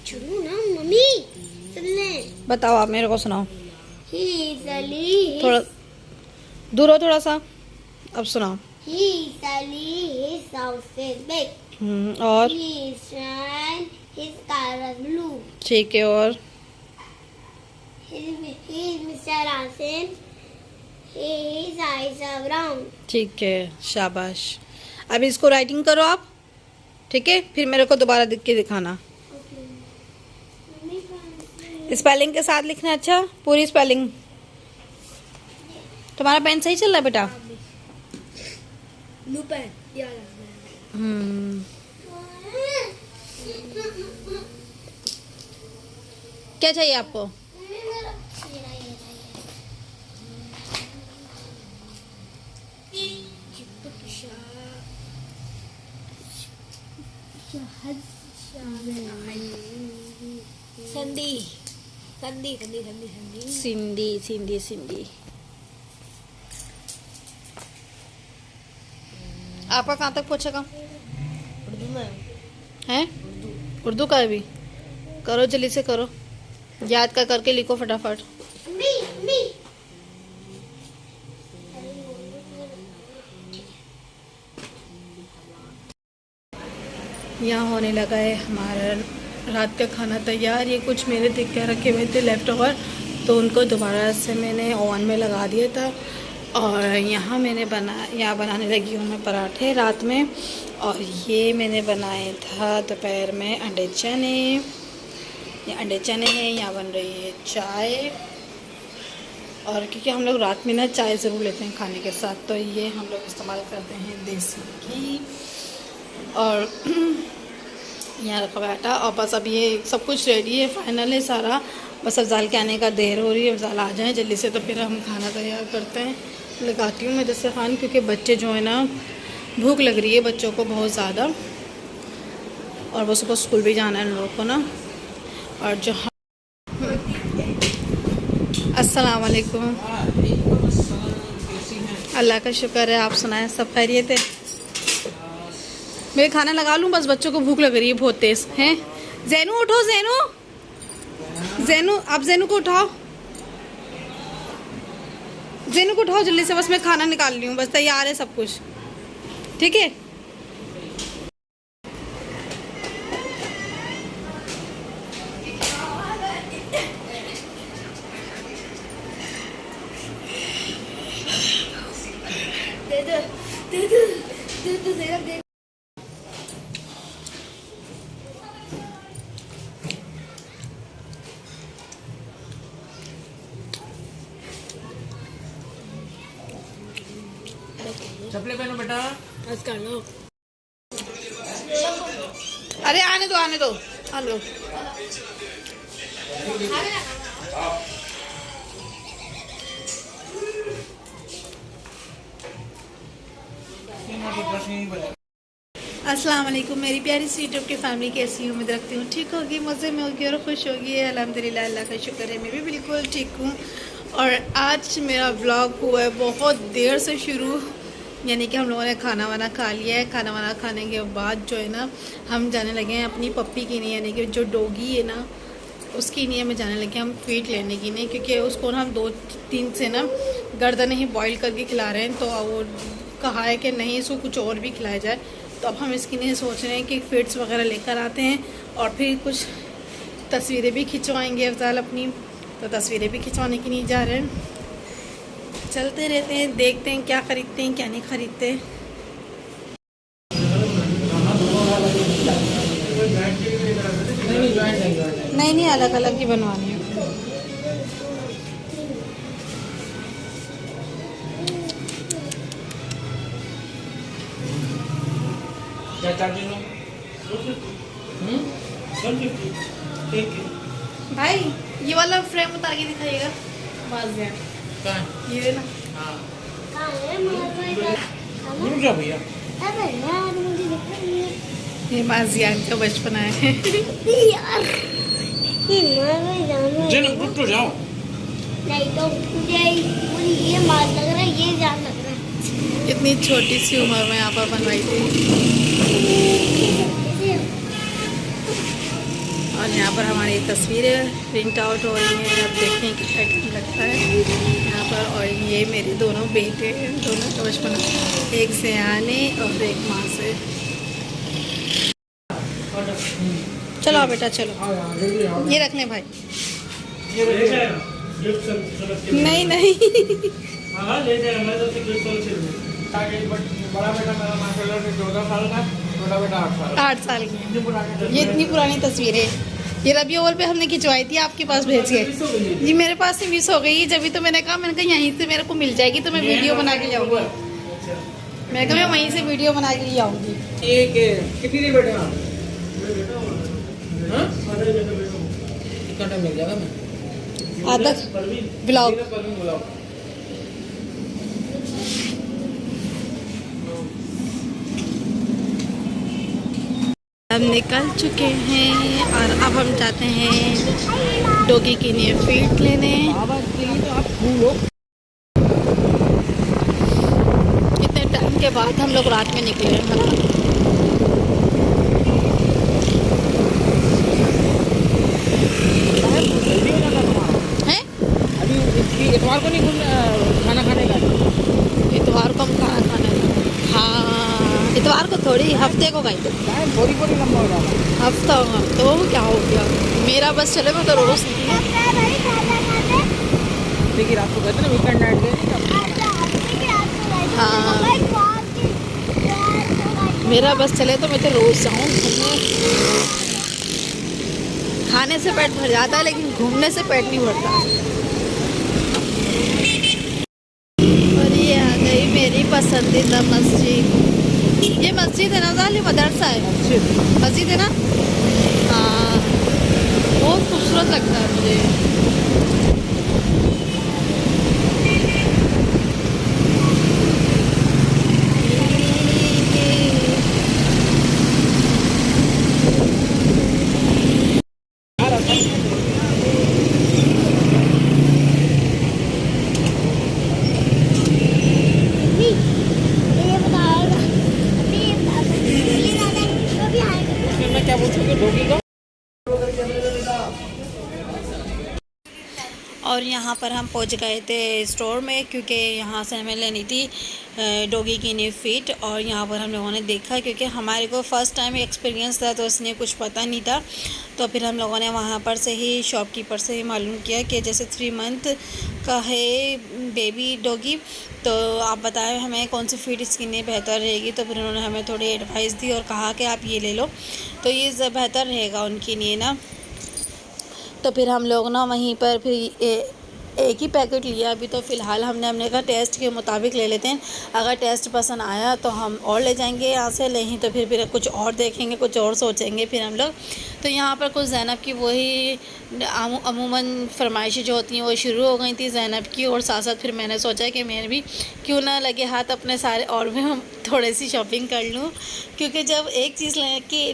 सुनो ना मम्मी, सुन ले। बताओ आप मेरे को सुनाओ। He is Ali. थोड़ा दूर हो थोड़ा सा, अब सुनाओ। He is Ali. His house is big. और He is shine. His car is blue. ठीक है। और He is Mr. Asin. His eyes are brown. ठीक है, शाबाश। अब इसको राइटिंग करो आप, ठीक है? फिर मेरे को दोबारा लिख के दिखाना। स्पेलिंग के साथ लिखना, अच्छा पूरी स्पेलिंग। तुम्हारा पेन सही चल रहा है बेटा? Blue pen. क्या चाहिए आपको? संदी संदी संदी संदी संदी सिंधी सिंधी सिंधी। आपका कहाँ तक पहुँचेगा? उर्दू में हैं? उर्दू का भी करो, जल्दी से करो, याद कर करके लिखो फटाफट। यहाँ होने लगा है हमारा रात का खाना तैयार। ये कुछ मेरे देख के रखे हुए थे लेफ्ट ओवर, तो उनको दोबारा से मैंने ओवन में लगा दिया था। और यहाँ बनाने लगी हूँ मैं पराठे रात में। और ये मैंने बनाए था दोपहर में अंडे चने। ये अंडे चने हैं। यहाँ बन रही है चाय, और क्योंकि हम लोग रात में ना चाय ज़रूर लेते हैं खाने के साथ, तो ये हम लोग इस्तेमाल करते हैं देसी घी। और यहाँ रखा हुआ आटा, और बस अब ये सब कुछ रेडी है, फाइनल है सारा। बस अफजाल के आने का देर हो रही है, अफजाल आ जाए जल्दी से तो फिर हम खाना तैयार करते हैं। लगाती हूँ मैं दस्तरखान, क्योंकि बच्चे जो है ना, भूख लग रही है बच्चों को बहुत ज़्यादा, और वो सुबह स्कूल भी जाना है उन लोगों को ना। और जो अस्सलाम वालेकुम। अल्लाह का शुक्र है, आप सुनाएं, सब खैरियत है? मैं खाना लगा लूँ, बस बच्चों को भूख लग रही है बहुत तेज़ हैं। जैनू उठो, जैनू आप जैनू को उठाओ, जैनू को उठाओ जल्दी से। बस मैं खाना निकाल रही हूँ, बस तैयार है सब कुछ, ठीक है? दे चपले पहनो बेटा। आज कर लो। अरे आने दो, आने दो, आने दो। अस्सलाम वालेकुम मेरी प्यारी सी यूट्यूब की फैमिली, कैसी उम्मीद रखती हूँ ठीक होगी, मज़े में होगी और खुश होगी। अल्हम्दुलिल्लाह, अल्लाह का शुक्र है, मैं भी बिल्कुल ठीक हूँ। और आज मेरा व्लॉग हुआ है बहुत देर से शुरू, यानी कि हम लोगों ने खाना वाना खा लिया है। खाना वाना खाने के बाद जो है ना, हम जाने लगे हैं अपनी पप्पी की नहीं, यानी कि जो डॉगी है ना, उसकी नहीं में जाने लगे हम फीड लेने की नहीं, क्योंकि उसको ना हम 2-3 से ना गर्दन ही बॉईल करके खिला रहे हैं। तो वो कहा है कि नहीं, इसको कुछ और भी खिलाया जाए। तो अब हम इसकी नहीं सोच रहे हैं कि फीड्स वगैरह लेकर आते हैं, और फिर कुछ तस्वीरें भी खिंचवाएंगे अफजाल अपनी, तो तस्वीरें भी खिंचवाने की नहीं जा रहे हैं। चलते रहते हैं, देखते हैं क्या ख़रीदते हैं क्या नहीं ख़रीदते। नहीं, अलग अलग ही बनवानी है। क्या चार्जेस हो? भाई ये वाला फ्रेम उतार के दिखाइएगा, ये ना। रुक जाओ भैया। ये माजियान का बचपना है। रुक तो जाओ। नहीं तो मुझे ये मार लग रहा है, ये जान लग रहा है। इतनी छोटी सी उम्र में आप बनवाई थी। और यहाँ पर हमारी तस्वीरें प्रिंट आउट हो रही हैं। अब देखें कितना टाइम लगता है यहाँ पर। और ये मेरे दोनों बेटे हैं, दोनों का बचपन, एक से आने और एक माँ से। चलो आओ बेटा चलो, ये रख लें भाई। नहीं नहीं ले जाए बड़ा बेटा मेरा माशाल्लाह से 14 साल का, छोटा बेटा 8 साल की। ये इतनी पुरानी तस्वीर है, ये रबी अव्वल पे हमने खिंचवाई थी, आपके पास भेज के। जी मेरे पास से मिस हो गई, जब तो मैंने कहा यहीं से मेरे को मिल जाएगी तो मैं वीडियो बना के जाऊँगी। मैं कहा मैं वहीं से वीडियो बना के ले आऊँगी। कितनी देर बैठे कितना टाइम मिल जाएगा? मैं आधा ब्लॉग हम निकल चुके हैं और अब हम जाते हैं डॉगी के लिए फीड लेने। कितने टाइम के बाद हम लोग रात में निकले हैं। इतवार को नहीं खाना खाने का? इतवार को हम खाना खाने का, हाँ इतवार को थोड़ी, हफ्ते को गई थोड़ी लंबा हो जाता हफ्ता होगा तो क्या हो गया। मेरा बस चले, मैं तो रोज देखिए रात को गए थे ना, वीकेंड नाइट गए। हाँ मेरा बस चले तो मैं तो रोज जाऊँ घूमने। खाने से पेट भर जाता है लेकिन घूमने से पेट नहीं भरता। और ये आ गई मेरी पसंदीदा मस्जिद। ये मस्जिद है ना जाली, मदरसा है, मस्जिद है ना। हाँ बहुत खूबसूरत लगता है मुझे। क्या बोलते डॉगी का। और यहाँ पर हम पहुँच गए थे स्टोर में, क्योंकि यहाँ से हमें लेनी थी डॉगी की न्यू फीट। और यहाँ पर हम लोगों ने देखा, क्योंकि हमारे को फ़र्स्ट टाइम एक्सपीरियंस था तो इसलिए कुछ पता नहीं था। तो फिर हम लोगों ने वहाँ पर से ही शॉपकीपर से ही मालूम किया कि जैसे 3 मंथ का है बेबी डॉगी, तो आप बताएं हमें कौन सी फीड इसके लिए बेहतर रहेगी। तो फिर उन्होंने हमें थोड़ी एडवाइस दी और कहा कि आप ये ले लो तो ये बेहतर रहेगा उनके लिए ना। तो फिर हम लोग ना वहीं पर फिर एक ही पैकेट लिया अभी। तो फ़िलहाल हमने कहा टेस्ट के मुताबिक ले लेते हैं, अगर टेस्ट पसंद आया तो हम और ले जाएंगे यहाँ से, नहीं तो फिर कुछ और देखेंगे, कुछ और सोचेंगे फिर हम लोग। तो यहाँ पर कुछ ज़ैनब की वही अमूमन फरमाइशें जो होती हैं वो शुरू हो गई थी ज़ैनब की, और साथ साथ फिर मैंने सोचा कि मैं भी क्यों ना लगे हाथ अपने सारे और भी हम थोड़ी सी शॉपिंग कर लूँ। क्योंकि जब एक चीज़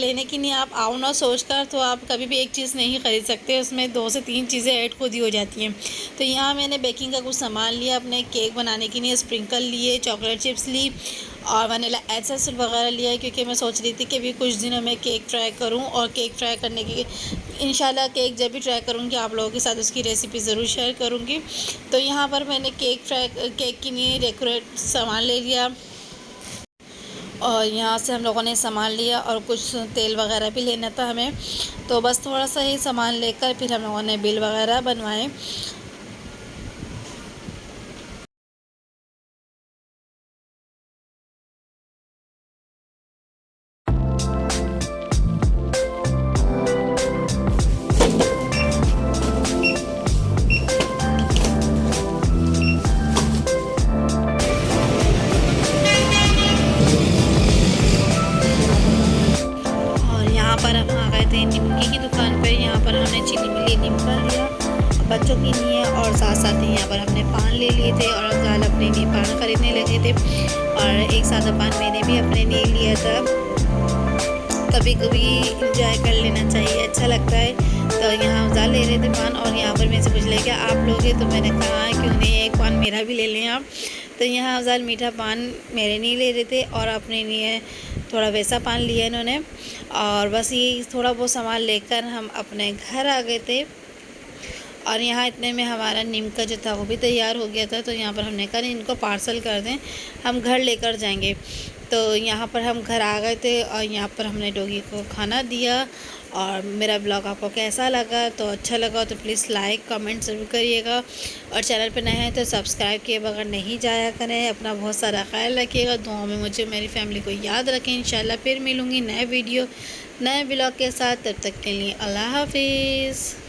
लेने की नहीं आप आओ ना सोच कर, तो आप कभी भी एक चीज़ नहीं ख़रीद सकते, उसमें 2 से 3 चीज़ें ऐड खुद ही हो जाती हैं। तो यहाँ मैंने बेकिंग का कुछ सामान लिया, अपने केक बनाने के लिए स्प्रिंकल लिए, चॉकलेट चिप्स ली और वनीला एसेंस वगैरह लिया है, क्योंकि मैं सोच रही थी कि भी कुछ दिनों में केक ट्राई करूं। और केक ट्राई करने की इंशाल्लाह केक जब भी ट्राई करूंगी आप लोगों के साथ उसकी रेसिपी ज़रूर शेयर करूंगी। तो यहाँ पर मैंने केक के लिए डेकोरेट सामान ले लिया, और यहाँ से हम लोगों ने सामान लिया और कुछ तेल वगैरह भी लेना था हमें। तो बस थोड़ा सा ही सामान लेकर फिर हम लोगों ने बिल वगैरह बनवाए। निमकी की दुकान पर, यहाँ पर हमने चीनी मिली निमका लिया बच्चों के लिए, और साथ साथ ही यहाँ पर हमने पान ले लिए थे और अफजाल अपने लिए पान खरीदने लगे थे, और एक सादा पान मैंने भी अपने लिए लिया था। कभी कभी इंजॉय कर लेना चाहिए, अच्छा लगता है। तो यहाँ अफजाल ले रहे थे पान, और यहाँ पर मेरे से पूछ ले क्या आप लोगे, तो मैंने कहा क्यों नहीं एक पान मेरा भी ले लें आप। तो यहाँ अफजाल मीठा पान मेरे नहीं ले रहे थे और अपने लिए थोड़ा वैसा पान लिया इन्होंने। और बस ये थोड़ा बहुत सामान लेकर हम अपने घर आ गए थे। और यहाँ इतने में हमारा नीम का जो था वो भी तैयार हो गया था। तो यहाँ पर हमने कहा इनको पार्सल कर दें, हम घर लेकर जाएंगे। तो यहाँ पर हम घर आ गए थे और यहाँ पर हमने डॉगी को खाना दिया। और मेरा ब्लॉग आपको कैसा लगा, तो अच्छा लगा तो प्लीज़ लाइक कमेंट ज़रूर करिएगा। और चैनल पर नए हैं तो सब्सक्राइब किए बगैर नहीं जाया करें। अपना बहुत सारा ख्याल रखिएगा, दुआओं में मुझे मेरी फैमिली को याद रखें। इंशाल्लाह फिर मिलूँगी नए वीडियो नए ब्लॉग के साथ। तब तक के लिए अल्लाह हाफिज़।